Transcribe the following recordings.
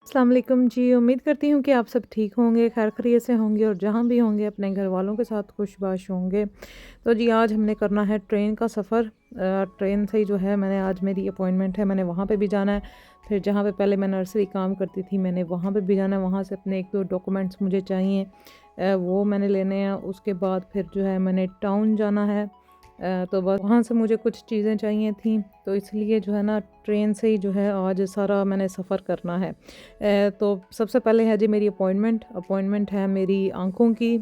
अस्सलाम वालेकुम जी। उम्मीद करती हूँ कि आप सब ठीक होंगे, खैर खैरियत से होंगे और जहाँ भी होंगे अपने घर वालों के साथ खुशबाश होंगे। तो जी आज हमने करना है ट्रेन का सफ़र। ट्रेन से ही जो है मैंने आज मेरी अपॉइंटमेंट है, मैंने वहाँ पे भी जाना है। फिर जहाँ पे पहले मैं नर्सरी काम करती थी मैंने वहाँ पे भी जाना है, वहाँ से अपने 1-2 डॉक्यूमेंट्स मुझे चाहिए, वो मैंने लेने हैं। उसके बाद फिर जो है मैंने टाउन जाना है। तो बस वहाँ से मुझे कुछ चीज़ें चाहिए थी, तो इसलिए जो है ना ट्रेन से ही जो है आज सारा मैंने सफ़र करना है। तो सबसे पहले है जी मेरी अपॉइंटमेंट है मेरी आँखों की,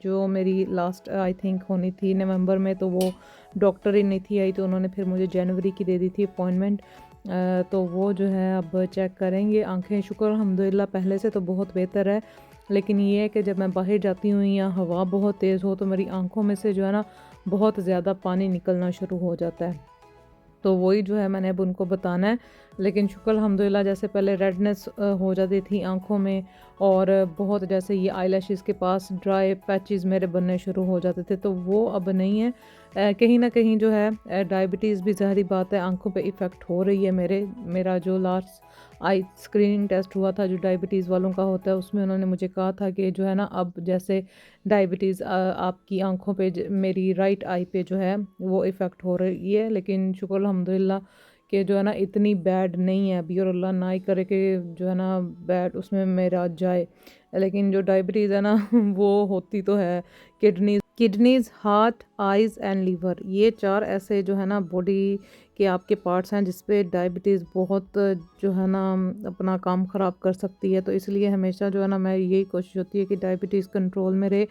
जो मेरी लास्ट आई थिंक होनी थी नवंबर में, तो वो डॉक्टर ही नहीं थी आई, तो उन्होंने फिर मुझे जनवरी की दे दी थी अपॉइंटमेंट। तो वो जो है अब चेक करेंगे आँखें। शुक्र अल्हम्दुलिल्लाह पहले से तो बहुत बेहतर है, लेकिन ये है कि जब मैं बाहर जाती हूँ या हवा बहुत तेज़ हो तो मेरी आँखों में से जो है ना बहुत ज़्यादा पानी निकलना शुरू हो जाता है। तो वही जो है मैंने अब उनको बताना है। लेकिन शुक्र अल्हम्दुलिल्लाह जैसे पहले रेडनेस हो जाती थी आँखों में, और बहुत जैसे ये आईलैशेज़ के पास ड्राई पैचेज़ मेरे बनने शुरू हो जाते थे, तो वो अब नहीं है। कहीं न कहीं जो है डायबिटीज़ भी ज़ाहिर बात है आँखों पे इफ़ेक्ट हो रही है मेरा जो लास्ट आई स्क्रीनिंग टेस्ट हुआ था जो डायबिटीज़ वालों का होता है, उसमें उन्होंने मुझे कहा था कि जो है ना अब जैसे डायबिटीज़ आपकी आँखों पे मेरी राइट आई पे जो है वो इफ़ेक्ट हो रही है। लेकिन शुक्र अल्हम्दुलिल्लाह कि जो है ना इतनी बैड नहीं है अभी, और अल्लाह ना ही करे कि जो है ना बैड उसमें मेरा जाए। लेकिन जो डायबिटीज़ है ना वो होती तो है kidneys, heart, eyes and liver, ये 4 ऐसे जो है ना बॉडी के आपके पार्ट्स हैं जिस पे डायबिटीज़ बहुत जो है ना अपना काम ख़राब कर सकती है। तो इसलिए हमेशा जो है ना मैं यही कोशिश होती है कि डायबिटीज़ कंट्रोल में रहे।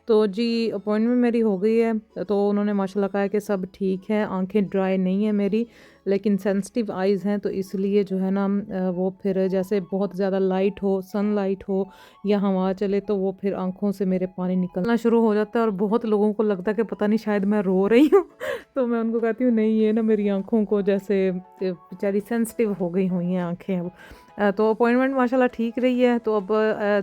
तो जी अपॉइंटमेंट मेरी हो गई है, तो उन्होंने माशाल्लाह कहा है कि सब ठीक है, आँखें ड्राई नहीं है मेरी, लेकिन सेंसिटिव आइज़ हैं, तो इसलिए जो है ना वो फिर जैसे बहुत ज़्यादा लाइट हो, सनलाइट हो या हवा चले तो वो फिर आँखों से मेरे पानी निकलना शुरू हो जाता है, और बहुत लोगों को लगता है कि पता नहीं शायद मैं रो रही हूँ तो मैं उनको कहती हूँ नहीं, ये ना मेरी आँखों को जैसे बेचारी सेंसिटिव हो गई हुई हैं आँखें अब। तो अपॉइंटमेंट माशाल्लाह ठीक रही है। तो अब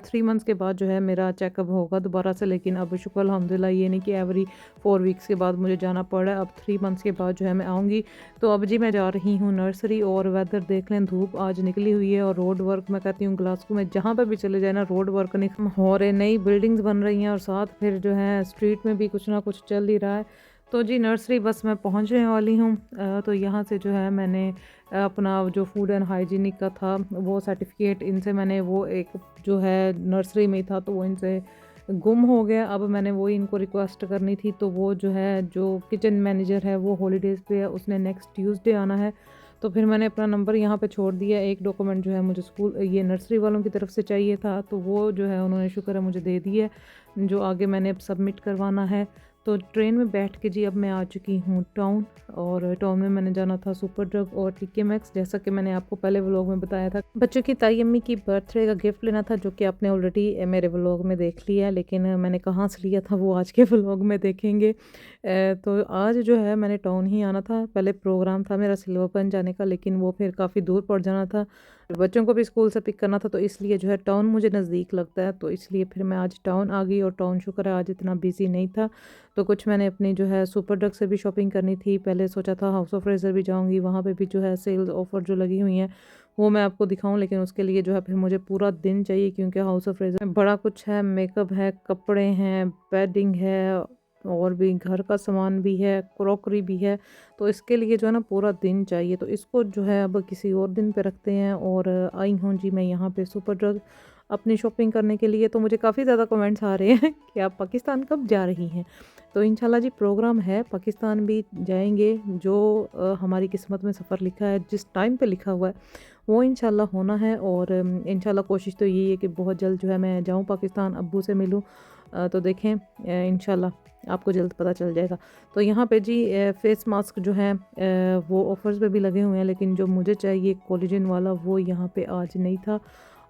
3 मंथ्स के बाद जो है मेरा चेकअप होगा दोबारा से, लेकिन अब शुक्र अल्हम्दुलिल्लाह ये नहीं कि एवरी 4 वीक्स के बाद मुझे जाना पड़ रहा है। अब 3 मंथ्स के बाद जो है मैं आऊँगी। तो अब जी मैं जा रही हूँ नर्सरी, और वेदर देख लें, धूप आज निकली हुई है, और रोड वर्क मैं कहती हूँ ग्लासगो में जहाँ पे भी चले जाए ना रोड वर्क नहीं हो रहे, नई बिल्डिंग्स बन रही हैं, और साथ फिर जो है स्ट्रीट में भी कुछ ना कुछ चल ही रहा है। तो जी नर्सरी बस मैं पहुँचने वाली हूँ। तो यहाँ से जो है मैंने अपना जो फूड एंड हाइजीनिक का था वो सर्टिफिकेट इनसे मैंने वो एक जो है नर्सरी में ही था तो वो इनसे गुम हो गया। अब मैंने वही इनको रिक्वेस्ट करनी थी, तो वो जो है जो किचन मैनेजर है वो हॉलीडेज़ पे है, उसने नेक्स्ट ट्यूसडे आना है। तो फिर मैंने अपना नंबर यहाँ पे छोड़ दिया। एक डॉक्यूमेंट जो है मुझे स्कूल ये नर्सरी वालों की तरफ से चाहिए था, तो वो जो है उन्होंने शुक्र है मुझे दे दिया है, जो आगे मैंने अब सबमिट करवाना है। तो ट्रेन में बैठ के जी अब मैं आ चुकी हूँ टाउन, और टाउन में मैंने जाना था सुपर ड्रग और टीके मैक्स, जैसा कि मैंने आपको पहले व्लॉग में बताया था। बच्चों की ताई अम्मी की बर्थडे का गिफ्ट लेना था, जो कि आपने ऑलरेडी मेरे व्लॉग में देख लिया है, लेकिन मैंने कहाँ से लिया था वो आज के व्लॉग में देखेंगे। तो आज जो है मैंने टाउन ही आना था। पहले प्रोग्राम था मेरा सिल्वरपन जाने का, लेकिन वो फिर काफ़ी दूर पड़ जाना था, बच्चों को भी स्कूल से पिक करना था, तो इसलिए जो है टाउन मुझे नज़दीक लगता है, तो इसलिए फिर मैं आज टाउन आ गई। और टाउन शुक्र है आज इतना बिजी नहीं था। तो कुछ मैंने अपनी जो है सुपर ड्रग से भी शॉपिंग करनी थी। पहले सोचा था हाउस ऑफ फ्रेज़र भी जाऊंगी, वहाँ पे भी जो है सेल्स ऑफ़र जो लगी हुई हैं वो मैं आपको दिखाऊं, लेकिन उसके लिए जो है फिर मुझे पूरा दिन चाहिए, क्योंकि हाउस ऑफ फ्रेज़र में बड़ा कुछ है, मेकअप है, कपड़े हैं, बेडिंग है, और भी घर का सामान भी है, क्रॉकरी भी है। तो इसके लिए जो है ना पूरा दिन चाहिए, तो इसको जो है अब किसी और दिन पे रखते हैं। और आई हूँ जी मैं यहाँ पे सुपर ड्रग अपनी शॉपिंग करने के लिए। तो मुझे काफ़ी ज़्यादा कमेंट्स आ रहे हैं कि आप पाकिस्तान कब जा रही हैं। तो इंशाल्लाह जी प्रोग्राम है, पाकिस्तान भी जाएंगे। जो हमारी किस्मत में सफ़र लिखा है, जिस टाइम पे लिखा हुआ है वो इंशाल्लाह होना है। और इंशाल्लाह कोशिश तो यही है कि बहुत जल्द जो है मैं जाऊँ पाकिस्तान, अब्बू से मिलूँ। तो देखें इंशाल्लाह आपको जल्द पता चल जाएगा। तो यहाँ पे जी फेस मास्क जो है वो ऑफ़र्स पे भी लगे हुए हैं, लेकिन जो मुझे चाहिए कोलेजन वाला वो यहाँ पे आज नहीं था,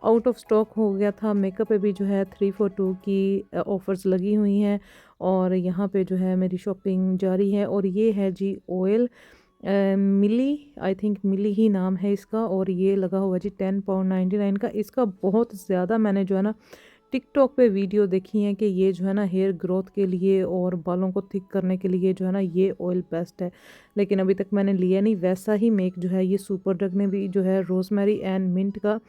आउट ऑफ स्टॉक हो गया था। मेकअप पे भी जो है 3 for 2 की ऑफ़र्स लगी हुई हैं, और यहाँ पे जो है मेरी शॉपिंग जारी है। और ये है जी ऑयल, मिली, आई थिंक मिली ही नाम है इसका, और ये लगा हुआ जी £10.99 का। इसका बहुत ज़्यादा मैंने जो है ना टिकटॉक पे वीडियो देखी हैं कि ये जो है ना हेयर ग्रोथ के लिए और बालों को थिक करने के लिए जो है ना ये ऑयल बेस्ट है, लेकिन अभी तक मैंने लिया नहीं। वैसा ही मेक जो है ये सुपर ड्रग ने भी जो है रोज़मेरी एंड मिंट का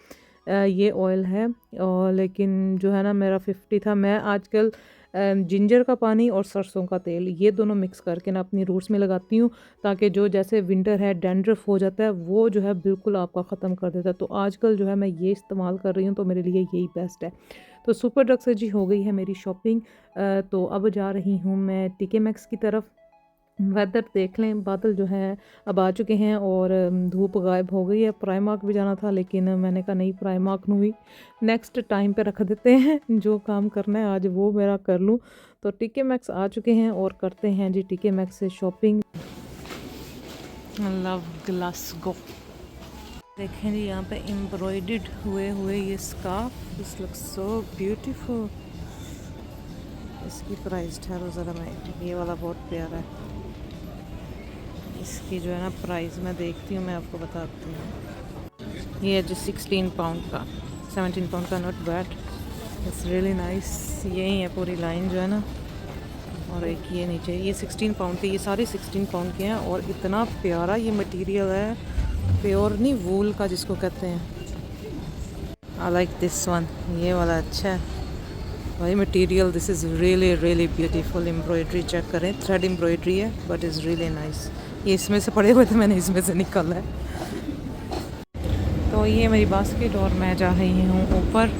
ये ऑयल है। और लेकिन जो है ना मेरा 50 था। मैं आजकल जिंजर का पानी और सरसों का तेल ये दोनों मिक्स करके ना अपनी रूट्स में लगाती हूँ, ताकि जो जैसे विंटर है डैंड्रफ हो जाता है वो जो है बिल्कुल आपका ख़त्म कर देता है। तो आजकल जो है मैं ये इस्तेमाल कर रही हूँ, तो मेरे लिए यही बेस्ट है। तो सुपर ड्रग से जी हो गई है मेरी शॉपिंग। तो अब जा रही हूँ मैं टीके मैक्स की तरफ। वेदर देख लें, बादल जो हैं अब आ चुके हैं और धूप गायब हो गई है। प्राइमार्क भी जाना था, लेकिन मैंने कहा नहीं, प्राइमार्क ਨੂੰ भी नेक्स्ट टाइम पे रख देते हैं। जो काम करना है आज वो मेरा कर लूँ। तो टीके मैक्स आ चुके हैं और करते हैं जी टीके मैक्स से शॉपिंग। Love Glasgow. देखें जी यहाँ पे एम्ब्रॉयडर्ड हुए हुए ये scarf, this looks so beautiful. इसकी प्राइस ठहरो ज़रा, मैं ये वाला बहुत प्यारा है। इसकी जो है ना प्राइस मैं देखती हूँ, मैं आपको बताती हूँ। ये है जी 16 पाउंड का, 17 पाउंड का, not bad, it's really nice. यही है पूरी लाइन जो है ना। और एक ये नीचे, ये 16 पाउंड के, ये सारे 16 पाउंड के हैं। और इतना प्यारा ये मटेरियल है, प्योर नहीं, वूल का जिसको कहते हैं। आई लाइक दिस वन, ये वाला अच्छा है भाई material. This is really really beautiful. Embroidery check करें, थ्रेड एम्ब्रॉयडरी है, बट इज़ रियली नाइस। ये इसमें से पड़े हुए थे, मैंने इसमें से निकाला है। तो ये मेरी बास्केट और मैं जा रही हूँ ऊपर।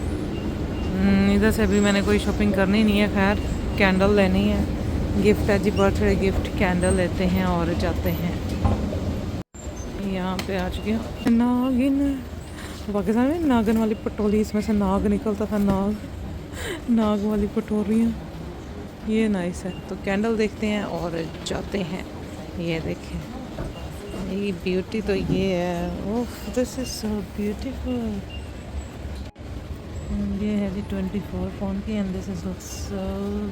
इधर से भी मैंने कोई शॉपिंग करनी नहीं है, खैर कैंडल लेनी है, गिफ्ट है जी, बर्थडे गिफ्ट। कैंडल लेते हैं और जाते हैं। यहाँ पे आ चुके हैं नागिन। पाकिस्तान में नागन वाली पटोली, इसमें से नाग निकलता था, नाग वाली पटोरियाँ, ये नाइस है। तो कैंडल देखते हैं और जाते हैं। ये देखें, ये ब्यूटी तो ये है। Oh this is so beautiful. ये है जी 24 पाउंड की, and this is so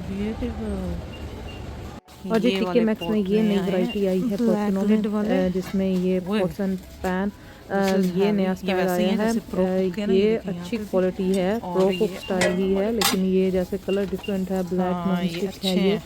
beautiful. और जी टीके मैक्स में ये नई वैरायटी आई है पोर्शनों में, जिसमें ये पोर्शन पैन, ये नया स्टाइल आया है। ये अच्छी क्वालिटी है, प्रो कुक स्टाइल ही है, लेकिन ये जैसे कलर डिफरेंट है, ब्लैक नॉनस्टिक है ये।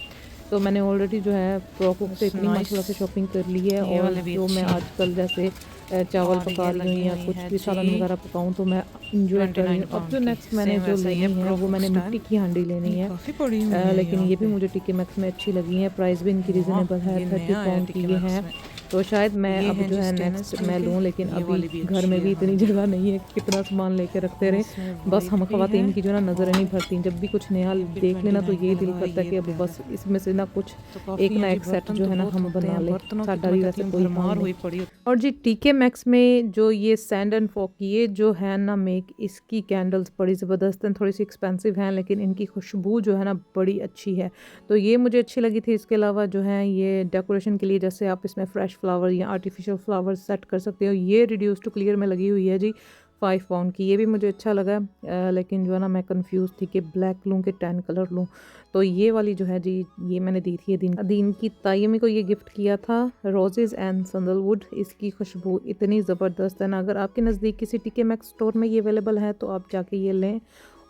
तो मैंने ऑलरेडी जो है प्रो कुक से इतनी माशाल्लाह से शॉपिंग कर ली है। और जो मैं आजकल जैसे चावल पका रही हूँ या कुछ भी सालन वगैरह पकाऊँ, तो मैं इंजॉय कर रही हूँ। अब जो नेक्स्ट मैंने जो लेनी है वो मैंने मिट्टी की हांडी लेनी है, लेकिन ये भी मुझे टीके मैक्स में अच्छी लगी है। प्राइस भी इनकी रीज़नेबल है, 30 पाउंड की ये है। तो शायद मैं अब जो है नेक्स्ट मैं लूँ, लेकिन अभी घर में भी इतनी जगह नहीं है, कितना सामान लेके रखते रहे। बस हम ख़वातीन की जो है ना नज़रें नहीं भरती, जब भी कुछ नया देख लेना तो ये दिल करता है कि अब बस इसमें से ना कुछ एक ना एक सेट जो है ना हम बना लें। साडा भी वैसे कोई मार हुई पड़ी। और जी टीके मैक्स में जो ये सैंड एंड फॉक, ये जो है ना मेक, इसकी कैंडल्स बड़ी ज़बरदस्त हैं, थोड़ी सी एक्सपेंसिव हैं, लेकिन इनकी खुशबू जो है ना बड़ी अच्छी है। तो ये मुझे अच्छी लगी थी। इसके अलावा जो है ये डेकोरेशन के लिए, जैसे आप इसमें फ्रेश फ्लावर या आर्टिफिशियल फ्लावर सेट कर सकते हो। ये रिड्यूस टू क्लियर में लगी हुई है जी 5 पाउंड की, ये भी मुझे अच्छा लगा। लेकिन जो है ना मैं कंफ्यूज थी कि ब्लैक लूँ कि टैन कलर लूँ। तो ये वाली जो है जी, ये मैंने दी थी दीन की तायमी को ये गिफ्ट किया था, रोजेज़ एंड सैंडलवुड। इसकी खुशबू इतनी ज़बरदस्त है ना। अगर आपके नज़दीक किसी टीके मैक्स स्टोर में ये अवेलेबल है तो आप जाके ये लें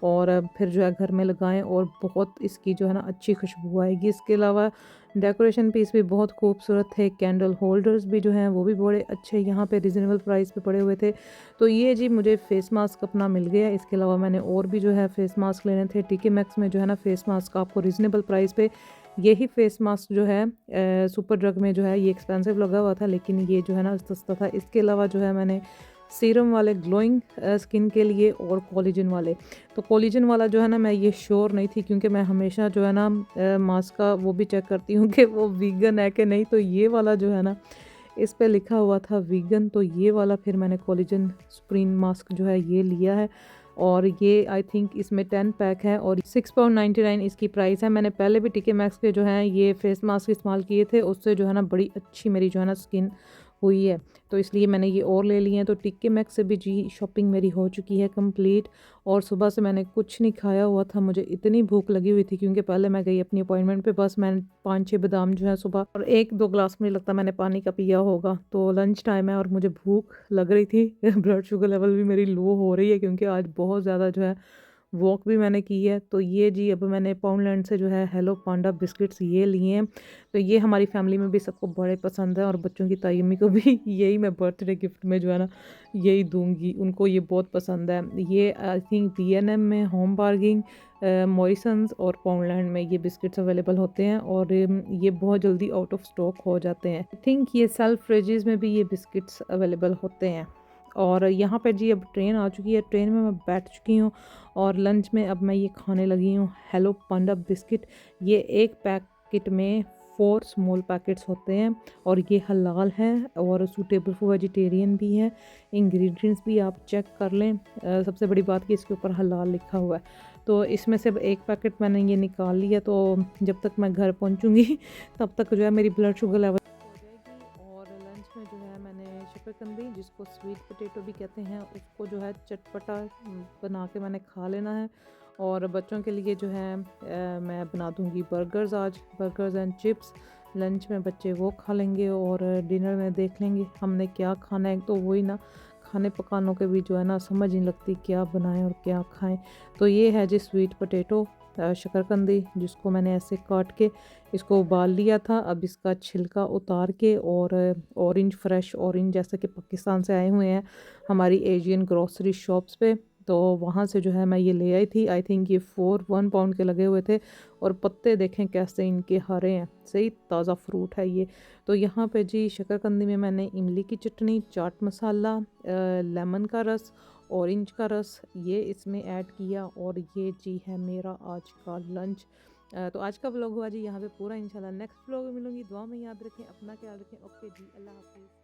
और फिर जो है घर में लगाएं, और बहुत इसकी जो है ना अच्छी खुशबू आएगी। इसके अलावा डेकोरेशन पीस भी बहुत खूबसूरत थे। कैंडल होल्डर्स भी जो हैं वो भी बड़े अच्छे यहाँ पे रिजनेबल प्राइस पे पड़े हुए थे। तो ये जी मुझे फ़ेस मास्क अपना मिल गया। इसके अलावा मैंने और भी जो है फ़ेस मास्क लेने थे। टीके मैक्स में जो है ना फ़ेस मास्क आपको रिजनेबल प्राइस पे, यही फ़ेस मास्क जो है सुपर ड्रग में जो है ये एक्सपेंसिव लगा हुआ था, लेकिन ये जो है ना सस्ता था। इसके अलावा जो है मैंने सीरम वाले ग्लोइंग स्किन के लिए और कोलेजन वाले। तो कोलेजन वाला जो है ना मैं ये श्योर नहीं थी, क्योंकि मैं हमेशा जो है ना मास्क का वो भी चेक करती हूँ कि वो वीगन है कि नहीं। तो ये वाला जो है ना इस पे लिखा हुआ था वीगन, तो ये वाला फिर मैंने कोलेजन स्प्रीन मास्क जो है ये लिया है। और ये आई थिंक इसमें 10 पैक है और 6.99 इसकी प्राइस है। मैंने पहले भी टीके मैक्स के जो हैं ये फेस मास्क इस्तेमाल किए थे, उससे जो है ना बड़ी अच्छी मेरी जो है ना स्किन हुई है, तो इसलिए मैंने ये और ले लिए हैं। तो टीके मैक्स से भी जी शॉपिंग मेरी हो चुकी है कंप्लीट। और सुबह से मैंने कुछ नहीं खाया हुआ था, मुझे इतनी भूख लगी हुई थी, क्योंकि पहले मैं गई अपनी अपॉइंटमेंट पे। बस मैंने 5-6 बादाम जो है सुबह और 1-2 ग्लास मुझे लगता मैंने पानी का पिया होगा। तो लंच टाइम है और मुझे भूख लग रही थी। ब्लड शुगर लेवल भी मेरी लो हो रही है, क्योंकि आज बहुत ज़्यादा जो है वॉक भी मैंने की है। तो ये जी अब मैंने पाउंडलैंड से जो है हेलो पांडा बिस्किट्स ये लिए हैं। तो ये हमारी फैमिली में भी सबको बड़े पसंद है और बच्चों की तायमी को भी यही मैं बर्थडे गिफ्ट में जो है ना यही दूंगी, उनको ये बहुत पसंद है। ये आई थिंक B&M में, होम बार्गिंग, मॉरिसन्स और पाउंडलैंड में ये बिस्किट्स अवेलेबल होते हैं और ये बहुत जल्दी आउट ऑफ स्टॉक हो जाते हैं। आई थिंक ये सेल्फ फ्रिजेस में भी ये बिस्किट्स अवेलेबल होते हैं। और यहाँ पे जी अब ट्रेन आ चुकी है, ट्रेन में मैं बैठ चुकी हूँ और लंच में अब मैं ये खाने लगी हूँ हेलो पांडा बिस्किट। ये एक पैकेट में 4 स्मॉल पैकेट्स होते हैं और ये हलाल है और सूटेबल फॉर वेजिटेरियन भी है। इंग्रेडिएंट्स भी आप चेक कर लें। सबसे बड़ी बात कि इसके ऊपर हलाल लिखा हुआ है। तो इसमें से अब एक पैकेट मैंने ये निकाल लिया, तो जब तक मैं घर पहुँचूँगी तब तक जो है मेरी ब्लड शुगर लेवल हो जाएगी। और लंच में जो है मैंने शकरकंदी, जिसको स्वीट पोटैटो भी कहते हैं, उसको जो है चटपटा बना के मैंने खा लेना है। और बच्चों के लिए जो है मैं बना दूंगी बर्गर्स, आज बर्गर्स एंड चिप्स। लंच में बच्चे वो खा लेंगे और डिनर में देख लेंगे हमने क्या खाना है। तो वही ना, खाने पकानों के भी जो है ना समझ नहीं लगती क्या बनाएं और क्या खाएं। तो ये है जी स्वीट पोटैटो, शकरकंदी, जिसको मैंने ऐसे काट के इसको उबाल लिया था। अब इसका छिलका उतार के और ऑरेंज, फ्रेश ऑरेंज जैसे कि पाकिस्तान से आए हुए हैं हमारी एशियन ग्रॉसरी शॉप्स पे, तो वहाँ से जो है मैं ये ले आई थी। आई थिंक ये 1 पाउंड के लगे हुए थे और पत्ते देखें कैसे इनके हरे हैं, सही ताज़ा फ्रूट है ये। तो यहाँ पे जी शकरकंदी में मैंने इमली की चटनी, चाट मसाला, लेमन का रस, ऑरेंज का रस ये इसमें ऐड किया। और ये जी है मेरा आज का लंच। तो आज का व्लॉग हुआ जी यहाँ पे पूरा। इंशाल्लाह नेक्स्ट व्लॉग में मिलूंगी। दुआ में याद रखें, अपना ख्याल रखें। ओके जी, अल्लाह हाफिज़।